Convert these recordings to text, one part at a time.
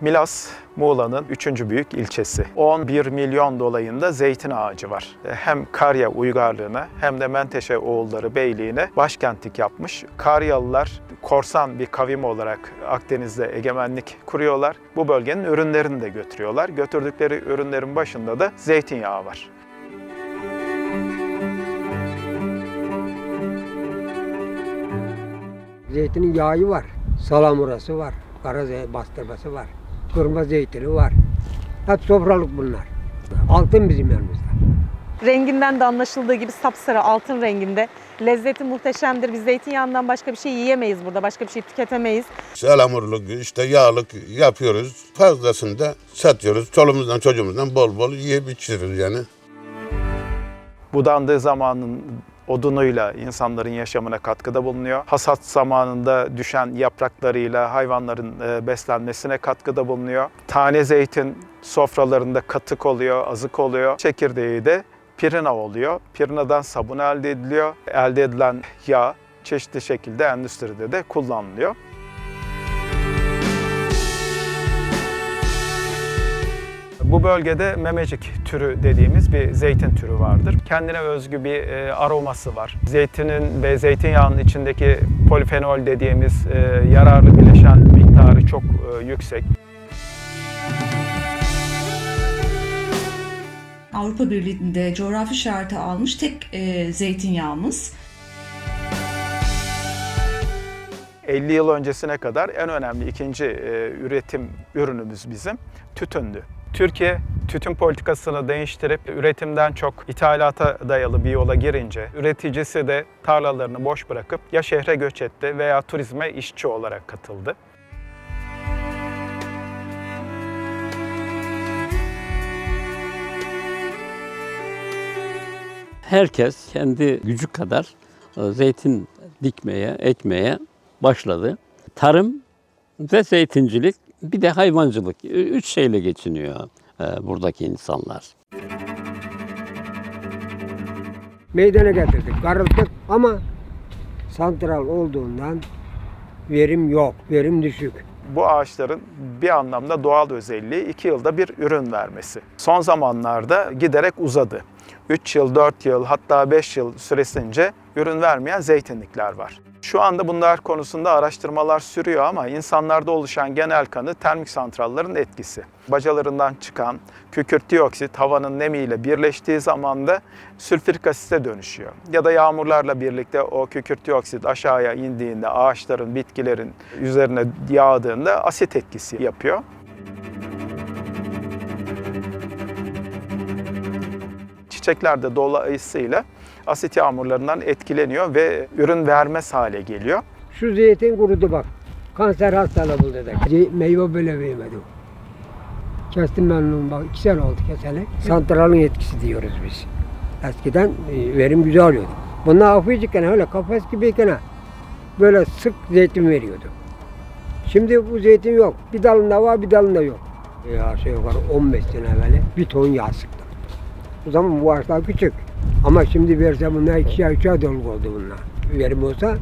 Milas, Muğla'nın 3. büyük ilçesi. 11 milyon dolayında zeytin ağacı var. Hem Karya uygarlığına hem de Menteşe oğulları beyliğine başkentlik yapmış. Karyalılar korsan bir kavim olarak Akdeniz'de egemenlik kuruyorlar. Bu bölgenin ürünlerini de götürüyorlar. Götürdükleri ürünlerin başında da zeytinyağı var. Zeytinin yağı var, salamurası var, bastırması var, kırmızı zeytini var. Hep sofralık bunlar. Altın bizim yanımızda. Renginden de anlaşıldığı gibi sapsarı altın renginde. Lezzeti muhteşemdir. Biz zeytinyağından başka bir şey yiyemeyiz burada. Başka bir şey tüketemeyiz. Salamurluk, işte yağlık yapıyoruz. Fazlasını da satıyoruz. Çoluğumuzdan çocuğumuzdan bol bol yiyip içiriz yani. Budandığı zamanın odunuyla insanların yaşamına katkıda bulunuyor. Hasat zamanında düşen yapraklarıyla hayvanların beslenmesine katkıda bulunuyor. Tane zeytin sofralarında katık oluyor, azık oluyor. Çekirdeği de pirina oluyor. Pirinadan sabun elde ediliyor. Elde edilen yağ çeşitli şekilde endüstride de kullanılıyor. Bu bölgede memecik türü dediğimiz bir zeytin türü vardır. Kendine özgü bir aroması var. Zeytinin ve zeytinyağının içindeki polifenol dediğimiz yararlı bileşen miktarı çok yüksek. Avrupa Birliği'nde coğrafi işareti almış tek zeytinyağımız. 50 yıl öncesine kadar en önemli ikinci üretim ürünümüz bizim tütündü. Türkiye tütün politikasını değiştirip üretimden çok ithalata dayalı bir yola girince üreticisi de tarlalarını boş bırakıp ya şehre göç etti veya turizme işçi olarak katıldı. Herkes kendi gücü kadar zeytin dikmeye, ekmeye başladı. Tarım ve zeytincilik, bir de hayvancılık. 3 şeyle geçiniyor buradaki insanlar. Meydana getirdik, karılttık ama santral olduğundan verim yok, verim düşük. Bu ağaçların bir anlamda doğal özelliği 2 yılda bir ürün vermesi. Son zamanlarda giderek uzadı. 3 yıl, 4 yıl hatta 5 yıl süresince ürün vermeyen zeytinlikler var. Şu anda bunlar konusunda araştırmalar sürüyor ama insanlarda oluşan genel kanı termik santrallerin etkisi. Bacalarından çıkan kükürt dioksit havanın nemiyle birleştiği zaman da sülfürik asite dönüşüyor. Ya da yağmurlarla birlikte o kükürt dioksit aşağıya indiğinde ağaçların, bitkilerin üzerine yağdığında asit etkisi yapıyor. Çiçekler de dolayısıyla asit yağmurlarından etkileniyor ve ürün vermez hale geliyor. Şu zeytin kurudu bak, kanser hastalığı buldu da. Meyve böyle vermedi. Kestim ben onu bak, 2 sene oldu keseli. Santralın etkisi diyoruz biz. Eskiden verim güzel oluyordu. Bunlar hafifçikken öyle kafes gibiyken böyle sık zeytin veriyordu. Şimdi bu zeytin yok. Bir dalında var, bir dalında yok. Aşağı yukarı 15 sene evvel bir ton yağ sıktım. O zaman bu ağaçlar küçük. Ama şimdi verse bunlar 2'şer 3'er doluk oldu bunlar. Verim olsa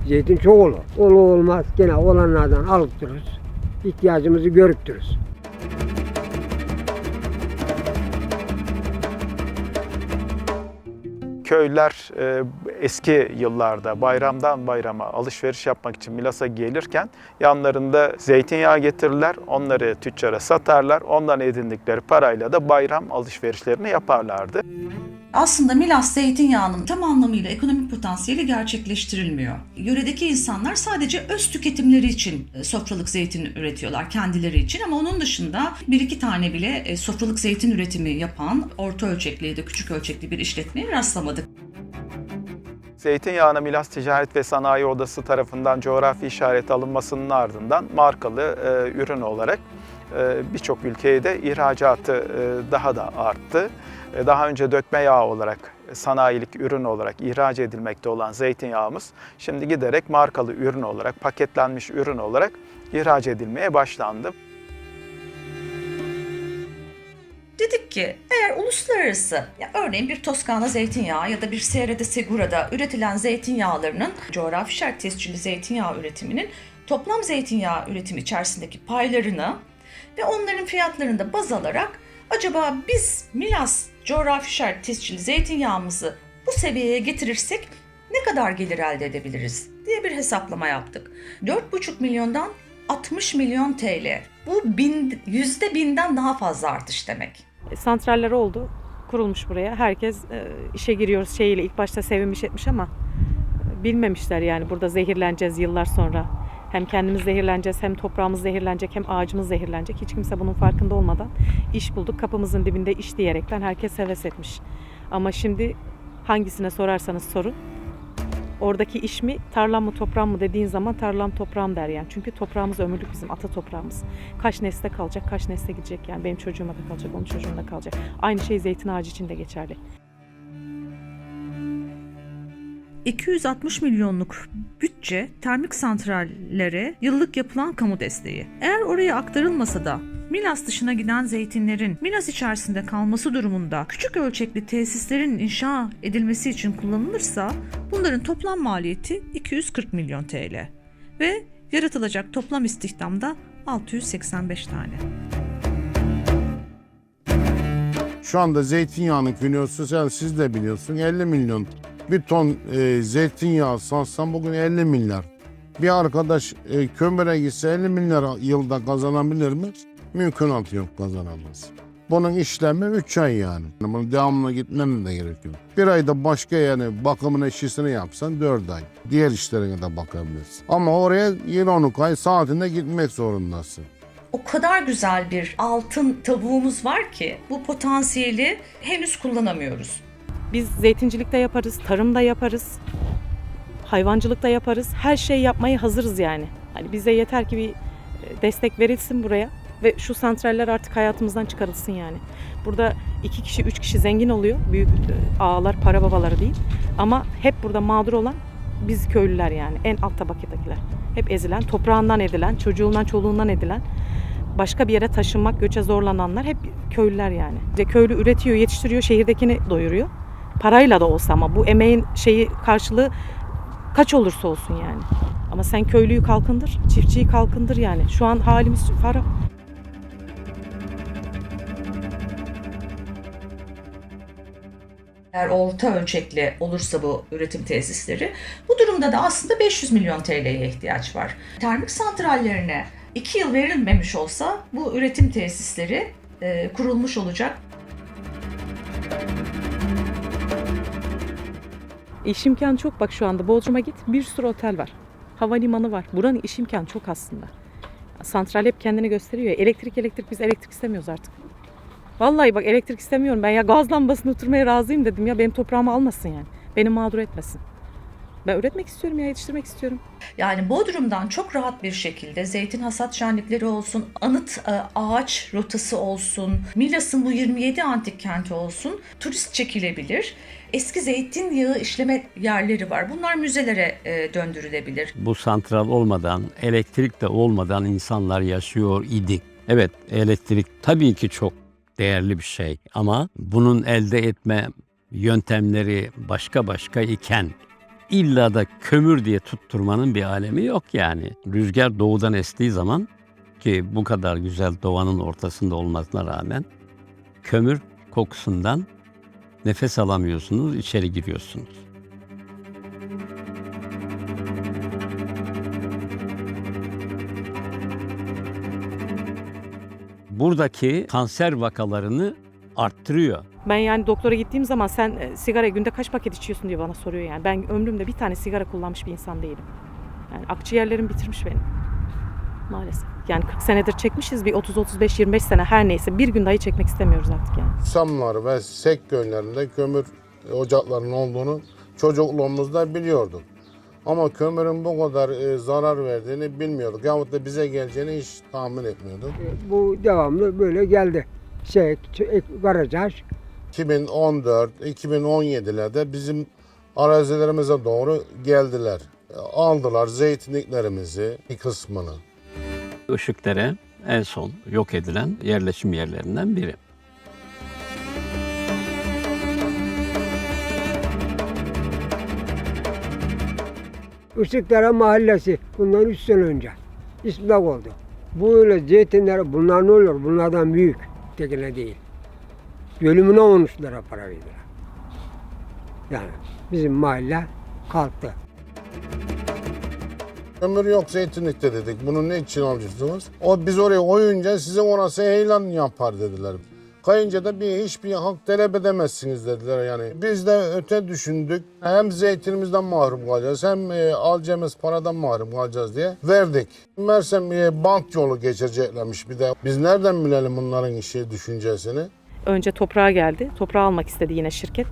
zeytin çok olur. Olur olmaz gene olanlardan alıp dururuz. İhtiyacımızı görüp dururuz. Köylüler eski yıllarda bayramdan bayrama alışveriş yapmak için Milas'a gelirken yanlarında zeytinyağı getirirler, onları tüccara satarlar, ondan edindikleri parayla da bayram alışverişlerini yaparlardı. Aslında Milas zeytinyağının tam anlamıyla ekonomik potansiyeli gerçekleştirilmiyor. Yöredeki insanlar sadece öz tüketimleri için sofralık zeytin üretiyorlar kendileri için ama onun dışında 1-2 tane bile sofralık zeytin üretimi yapan orta ölçekli ya da küçük ölçekli bir işletmeye rastlamadık. Zeytinyağına Milas Ticaret ve Sanayi Odası tarafından coğrafi işaret alınmasının ardından markalı ürün olarak birçok ülkeye de ihracatı daha da arttı. Daha önce dökme yağı olarak, sanayilik ürün olarak ihraç edilmekte olan zeytinyağımız şimdi giderek markalı ürün olarak, paketlenmiş ürün olarak ihraç edilmeye başlandı. Dedik ki eğer uluslararası, örneğin bir Toskana zeytinyağı ya da bir Sierra de Segura'da üretilen zeytinyağlarının coğrafi işaret tescilli zeytinyağı üretiminin toplam zeytinyağı üretimi içerisindeki paylarını ve onların fiyatlarını da baz alarak acaba biz Milas coğrafi işaret tescilli zeytinyağımızı bu seviyeye getirirsek ne kadar gelir elde edebiliriz diye bir hesaplama yaptık. 4,5 milyondan 60 milyon TL. Bu %1000'den daha fazla artış demek. Santraller oldu, kurulmuş buraya. Herkes işe giriyoruz şeyiyle ilk başta sevinmiş etmiş ama bilmemişler yani burada zehirleneceğiz yıllar sonra. Hem kendimiz zehirleneceğiz, hem toprağımız zehirlenecek, hem ağacımız zehirlenecek. Hiç kimse bunun farkında olmadan iş bulduk. Kapımızın dibinde iş diyerekten herkes heves etmiş. Ama şimdi hangisine sorarsanız sorun. Oradaki iş mi, tarlam mı, toprağım mı dediğin zaman tarlam toprağım der yani. Çünkü toprağımız ömürlük bizim, ata toprağımız. Kaç nesle kalacak, kaç nesle gidecek yani. Benim çocuğuma da kalacak, onun çocuğuna da kalacak. Aynı şey zeytin ağacı için de geçerli. 260 milyonluk bütçe termik santrallere yıllık yapılan kamu desteği. Eğer oraya aktarılmasa da Milas dışına giden zeytinlerin Milas içerisinde kalması durumunda küçük ölçekli tesislerin inşa edilmesi için kullanılırsa bunların toplam maliyeti 240 milyon TL ve yaratılacak toplam istihdamda 685 tane. Şu anda zeytinyağının kilosu siz de biliyorsun 50 milyon. Bir ton zeytinyağı satsan bugün 50 milyar. Bir arkadaş kömüre gitse 50 milyar yılda kazanabilir mi? Mümkünatı yok, kazanamaz. Bunun işlemi 3 ay yani. Bunun devamlı gitmenin de gerekiyor. Bir ayda başka yani bakımın işçisini yapsan 4 ay. Diğer işlerine de bakabilirsin. Ama oraya 10 ay saatinde gitmek zorundasın. O kadar güzel bir altın tavuğumuz var ki bu potansiyeli henüz kullanamıyoruz. Biz zeytincilikte yaparız, tarımda yaparız, hayvancılıkta yaparız. Her şeyi yapmaya hazırız yani. Hani bize yeter ki bir destek verilsin buraya ve şu santraller artık hayatımızdan çıkarılsın yani. Burada 2 kişi, 3 kişi zengin oluyor. Büyük ağalar, para babaları değil. Ama hep burada mağdur olan biz köylüler yani. En alt tabakadakiler. Hep ezilen, toprağından edilen, çocuğundan, çoluğundan edilen, başka bir yere taşınmak, göçe zorlananlar hep köylüler yani. Köylü üretiyor, yetiştiriyor, şehirdekini doyuruyor. Parayla da olsa ama bu emeğin karşılığı kaç olursa olsun yani. Ama sen köylüyü kalkındır, çiftçiyi kalkındır yani. Şu an halimiz harap. Eğer orta ölçekli olursa bu üretim tesisleri, bu durumda da aslında 500 milyon TL'ye ihtiyaç var. Termik santrallerine 2 yıl verilmemiş olsa bu üretim tesisleri kurulmuş olacak. İş imkanı çok. Bak şu anda Bodrum'a git, bir sürü otel var. Havalimanı var. Buranın iş imkanı çok aslında. Santral hep kendini gösteriyor ya. Elektrik biz elektrik istemiyoruz artık. Vallahi bak elektrik istemiyorum. Ben ya gaz lambasına oturmaya razıyım dedim ya. Benim toprağımı almasın yani. Beni mağdur etmesin. Ben üretmek istiyorum ya, yetiştirmek istiyorum. Yani Bodrum'dan çok rahat bir şekilde zeytin hasat şenlikleri olsun, anıt ağaç rotası olsun, Milas'ın bu 27 antik kenti olsun, turist çekilebilir. Eski zeytinyağı işleme yerleri var. Bunlar müzelere döndürülebilir. Bu santral olmadan, elektrik de olmadan insanlar yaşıyor idi. Evet, elektrik tabii ki çok değerli bir şey ama bunun elde etme yöntemleri başka iken illa da kömür diye tutturmanın bir alemi yok yani. Rüzgar doğudan estiği zaman ki bu kadar güzel doğanın ortasında olmasına rağmen kömür kokusundan nefes alamıyorsunuz, içeri giriyorsunuz. Buradaki kanser vakalarını arttırıyor. Ben yani doktora gittiğim zaman sen sigara günde kaç paket içiyorsun diye bana soruyor yani. Ben ömrümde bir tane sigara kullanmış bir insan değilim. Yani akciğerlerim bitirmiş benim. Maalesef. Yani 40 senedir çekmişiz, bir 30-35-25 sene her neyse bir gün dahi çekmek istemiyoruz artık yani. Samlar ve Sek köylerinde kömür ocaklarının olduğunu çocukluğumuzda biliyorduk. Ama kömürün bu kadar zarar verdiğini bilmiyorduk. Yahut da bize geleceğini hiç tahmin etmiyorduk. Bu devamlı böyle geldi. Barajaj. 2014-2017'lerde bizim arazilerimize doğru geldiler. Aldılar zeytinliklerimizi bir kısmını. Işıkdere en son yok edilen yerleşim yerlerinden biri. Işıkdere Mahallesi bundan 3 sene önce. İsmilak oldu. Bu öyle zeytinler bunlar ne olur? Bunlardan büyük. Tekine değil. Bölümüne 13 lira para verdiler. Yani bizim mahalle kalktı. Kömür yok zeytinlikte dedik. Bunu ne için alacaksınız? Biz oraya koyunca size orası heyelan yapar dediler. Kayınca da hiçbir hak talep edemezsiniz dediler yani. Biz de öte düşündük. Hem zeytinimizden mahrum kalacağız hem alacağımız paradan mahrum kalacağız diye verdik. Mersem bank yolu geçeceklermiş bir de. Biz nereden bilelim bunların işi düşüncesini? Önce toprağa geldi. Toprağı almak istedi yine şirket.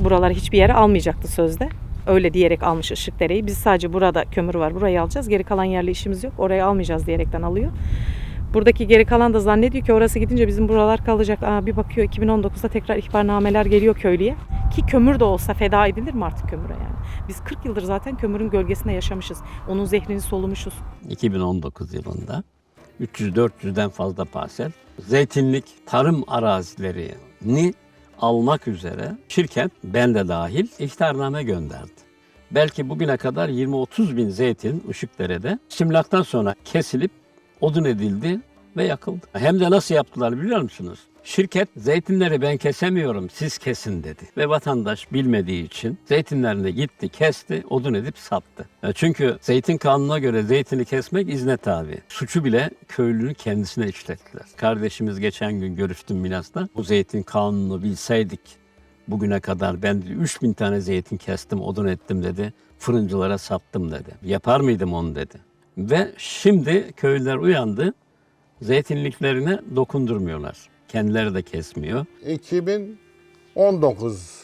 Buraları hiçbir yere almayacaktı sözde. Öyle diyerek almış Işıkdere'yi. Biz sadece burada kömür var, burayı alacağız. Geri kalan yerle işimiz yok. Orayı almayacağız diyerekten alıyor. Buradaki geri kalan da zannediyor ki orası gidince bizim buralar kalacak. Bir bakıyor 2019'da tekrar ihbarnameler geliyor köylüye. Ki kömür de olsa feda edilir mi artık kömüre yani? Biz 40 yıldır zaten kömürün gölgesinde yaşamışız. Onun zehrini solumuşuz. 2019 yılında 300-400'den fazla parsel zeytinlik tarım arazilerini almak üzere şirket, ben de dahil, ihtarname gönderdi. Belki bugüne kadar 20-30 bin zeytin Işıkdere'de istimlaktan sonra kesilip odun edildi ve yakıldı. Hem de nasıl yaptılar biliyor musunuz? Şirket zeytinleri ben kesemiyorum siz kesin dedi. Ve vatandaş bilmediği için zeytinlerini gitti kesti odun edip sattı. Çünkü zeytin kanununa göre zeytini kesmek izne tabi. Suçu bile köylünün kendisine işlettiler. Kardeşimiz geçen gün görüştüm Milas'ta. Bu zeytin kanununu bilseydik bugüne kadar ben 3000 tane zeytin kestim odun ettim dedi. Fırıncılara sattım dedi. Yapar mıydım onu dedi. Ve şimdi köylüler uyandı. Zeytinliklerine dokundurmuyorlar. Kendileri de kesmiyor. 2019,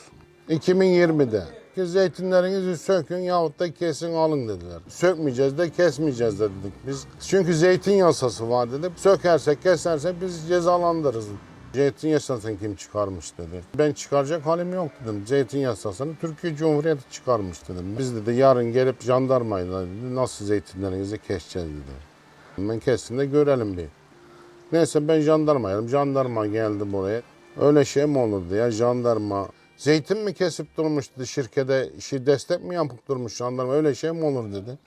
2020'de zeytinlerinizi sökün yahut da kesin alın dediler. Sökmeyeceğiz de kesmeyeceğiz de dedik biz. Çünkü zeytin yasası var dedim. Sökersek kesersek biz cezalandırırız. Zeytin yasasını kim çıkarmış dedi. Ben çıkaracak halim yok dedim. Zeytin yasasını Türkiye Cumhuriyeti çıkarmış dedim. Biz dedi yarın gelip jandarmayla dedi, nasıl zeytinlerinizi keseceğiz dedi. Ben kestim de görelim bir. Neyse ben jandarmaydım. Jandarma geldi buraya. Öyle şey mi olurdu ya jandarma? Zeytin mi kesip durmuş dedi şirkete destek mi yapıp durmuş jandarma? Öyle şey mi olur dedi.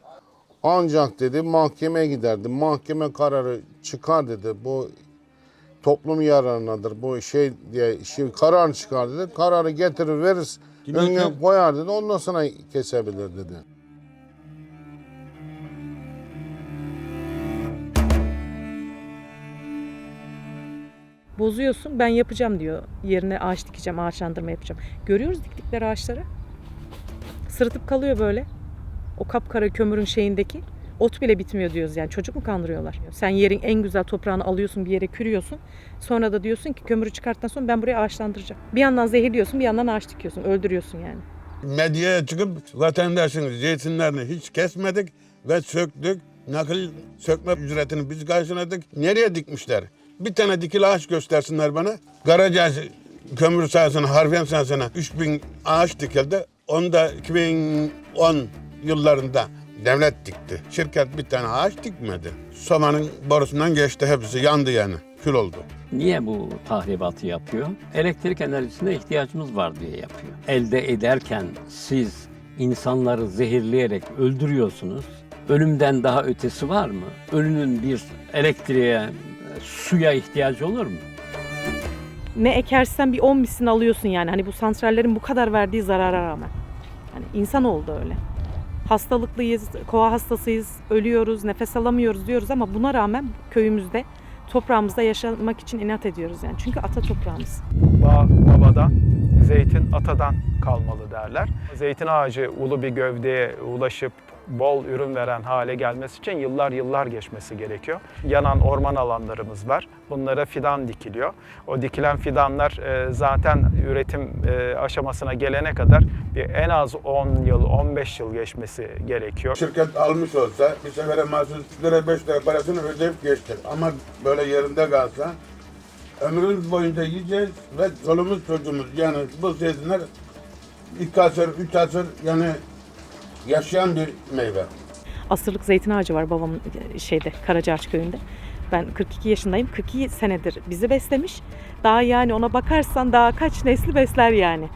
Ancak dedi mahkemeye giderdi. Mahkeme kararı çıkar dedi. Bu toplum yararınadır. Bu diye karar çıkar dedi. Kararı getirir veririz. Önüne koyar dedi. Ondan sonra kesebilir dedi. Bozuyorsun ben yapacağım diyor. Yerine ağaç dikeceğim, ağaçlandırma yapacağım. Görüyoruz diktikleri ağaçları. Sırıtıp kalıyor böyle. O kapkara kömürün şeyindeki. Ot bile bitmiyor diyoruz yani. Çocuk mu kandırıyorlar? Sen yerin en güzel toprağını alıyorsun bir yere kürüyorsun. Sonra da diyorsun ki kömürü çıkarttıktan sonra ben burayı ağaçlandıracağım. Bir yandan zehirliyorsun bir yandan ağaç dikiyorsun. Öldürüyorsun yani. Medyaya çıkıp vatandaşın zeytinlerini hiç kesmedik ve söktük. Nakil sökme ücretini biz karşıladık. Nereye dikmişler? Bir tane dikili ağaç göstersinler bana. Karaca kömür sahasına, harfiyen sahasına 3000 ağaç dikildi. Onu da 2010 yıllarında devlet dikti. Şirket bir tane ağaç dikmedi. Sobanın borusundan geçti hepsi yandı yani. Kül oldu. Niye bu tahribatı yapıyor? Elektrik enerjisine ihtiyacımız var diye yapıyor. Elde ederken siz insanları zehirleyerek öldürüyorsunuz. Ölümden daha ötesi var mı? Ölünün bir elektriğe, suya ihtiyacı olur mu? Ne ekersen bir 10 misini alıyorsun yani. Hani bu santrallerin bu kadar verdiği zarara rağmen. Hani insan oldu öyle. Hastalıklıyız, kova hastasıyız, ölüyoruz, nefes alamıyoruz diyoruz ama buna rağmen köyümüzde, toprağımızda yaşamak için inat ediyoruz yani. Çünkü ata toprağımız. Bağ babadan, zeytin atadan kalmalı derler. Zeytin ağacı ulu bir gövdeye ulaşıp bol ürün veren hale gelmesi için yıllar geçmesi gerekiyor. Yanan orman alanlarımız var. Bunlara fidan dikiliyor. O dikilen fidanlar zaten üretim aşamasına gelene kadar en az 10 yıl, 15 yıl geçmesi gerekiyor. Şirket almış olsa bir sefere mahsus 3 lira 5 lira parasını ödeyip geçecek. Ama böyle yerinde kalsa ömrümüz boyunca yiyeceğiz ve çoluğumuz çocuğumuz yani bu zeytinler 2 asır, 3 asır yani yaşayan bir meyve. Asırlık zeytin ağacı var babamın Karacaağaç köyünde. Ben 42 yaşındayım. 42 senedir bizi beslemiş. Daha yani ona bakarsan daha kaç nesli besler yani.